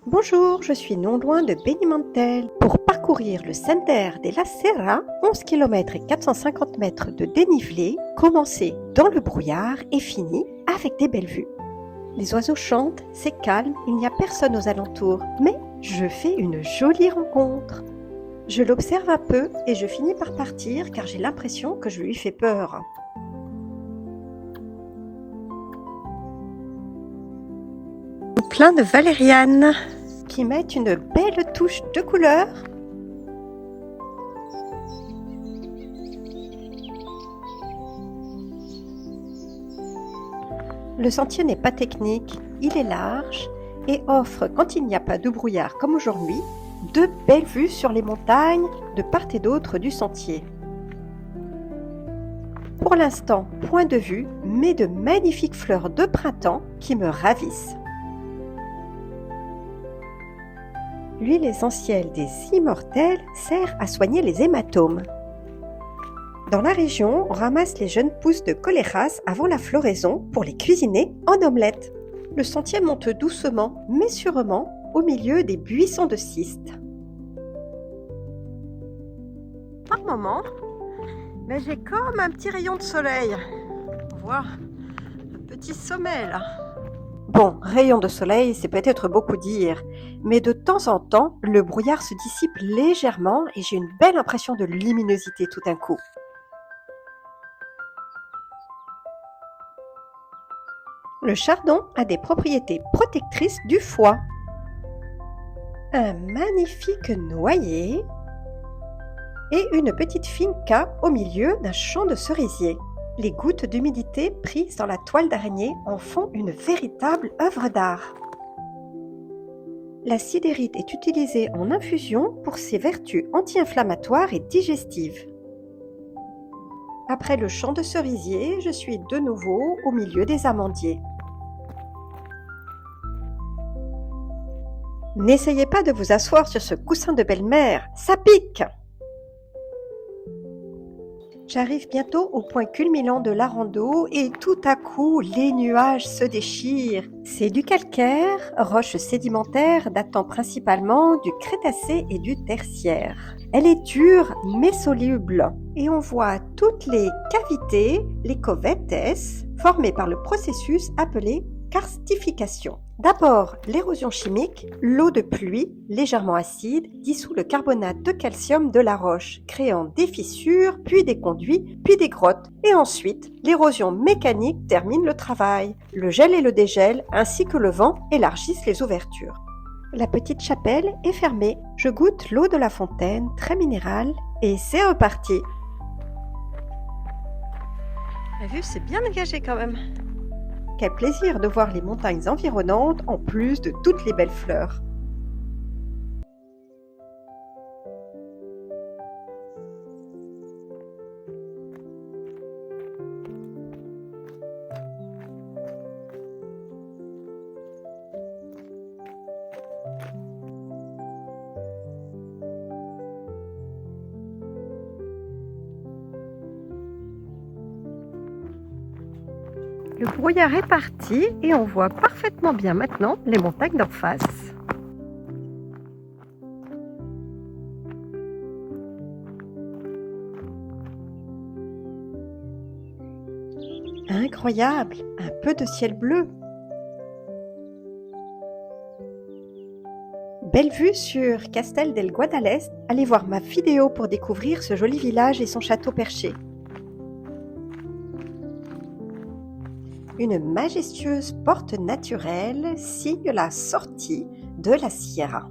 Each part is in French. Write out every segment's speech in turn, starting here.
Bonjour, je suis non loin de Benimantel pour parcourir le Sender de la Serra, 11 km et 450 mètres de dénivelé, commencé dans le brouillard et fini avec des belles vues. Les oiseaux chantent, c'est calme, il n'y a personne aux alentours, mais je fais une jolie rencontre. Je l'observe un peu et je finis par partir car j'ai l'impression que je lui fais peur. Plein de valérianes qui mettent une belle touche de couleur. Le sentier n'est pas technique, il est large et offre, quand il n'y a pas de brouillard comme aujourd'hui, de belles vues sur les montagnes de part et d'autre du sentier. Pour l'instant, point de vue, mais de magnifiques fleurs de printemps qui me ravissent. L'huile essentielle des immortels sert à soigner les hématomes. Dans la région, on ramasse les jeunes pousses de choléras avant la floraison pour les cuisiner en omelette. Le sentier monte doucement mais sûrement au milieu des buissons de cystes. Par moment, j'ai comme un petit rayon de soleil. On voit un petit sommet là. Bon, rayon de soleil, c'est peut-être beaucoup dire, mais de temps en temps, le brouillard se dissipe légèrement et j'ai une belle impression de luminosité tout d'un coup. Le chardon a des propriétés protectrices du foie. Un magnifique noyer et une petite finca au milieu d'un champ de cerisiers. Les gouttes d'humidité prises dans la toile d'araignée en font une véritable œuvre d'art. La sidérite est utilisée en infusion pour ses vertus anti-inflammatoires et digestives. Après le champ de cerisiers, je suis de nouveau au milieu des amandiers. N'essayez pas de vous asseoir sur ce coussin de belle-mère, ça pique! J'arrive bientôt au point culminant de la rando et tout à coup, les nuages se déchirent. C'est du calcaire, roche sédimentaire datant principalement du Crétacé et du Tertiaire. Elle est dure mais soluble et on voit toutes les cavités, les covetes, formées par le processus appelé karstification. D'abord, l'érosion chimique, l'eau de pluie, légèrement acide, dissout le carbonate de calcium de la roche, créant des fissures, puis des conduits, puis des grottes. Et ensuite, l'érosion mécanique termine le travail. Le gel et le dégel, ainsi que le vent, élargissent les ouvertures. La petite chapelle est fermée. Je goûte l'eau de la fontaine, très minérale, et c'est reparti. La vue s'est bien dégagée quand même. Quel plaisir de voir les montagnes environnantes en plus de toutes les belles fleurs. Le brouillard est parti et on voit parfaitement bien maintenant les montagnes d'en face. Incroyable, un peu de ciel bleu. Belle vue sur Castel del Guadalest. Allez voir ma vidéo pour découvrir ce joli village et son château perché. Une majestueuse porte naturelle signe la sortie de la Sierra.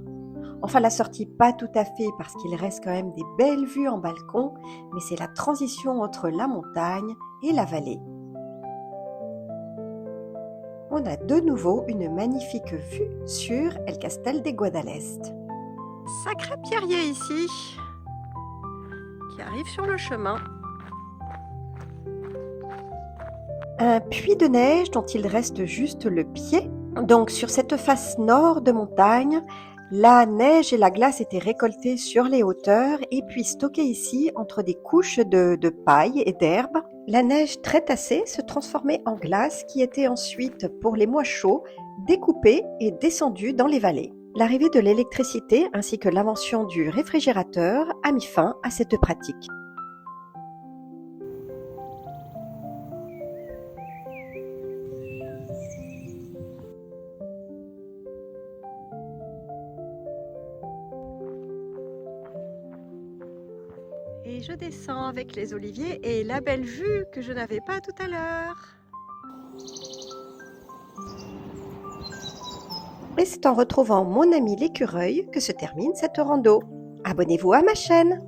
Enfin, la sortie pas tout à fait parce qu'il reste quand même des belles vues en balcon, mais c'est la transition entre la montagne et la vallée. On a de nouveau une magnifique vue sur El Castel de Guadalest. Sacré pierrier ici, qui arrive sur le chemin. Un puits de neige dont il reste juste le pied. Donc sur cette face nord de montagne, la neige et la glace étaient récoltées sur les hauteurs et puis stockées ici entre des couches de paille et d'herbe. La neige très tassée se transformait en glace qui était ensuite, pour les mois chauds, découpée et descendue dans les vallées. L'arrivée de l'électricité ainsi que l'invention du réfrigérateur a mis fin à cette pratique. Et je descends avec les oliviers et la belle vue que je n'avais pas tout à l'heure. Et c'est en retrouvant mon ami l'écureuil que se termine cette rando. Abonnez-vous à ma chaîne.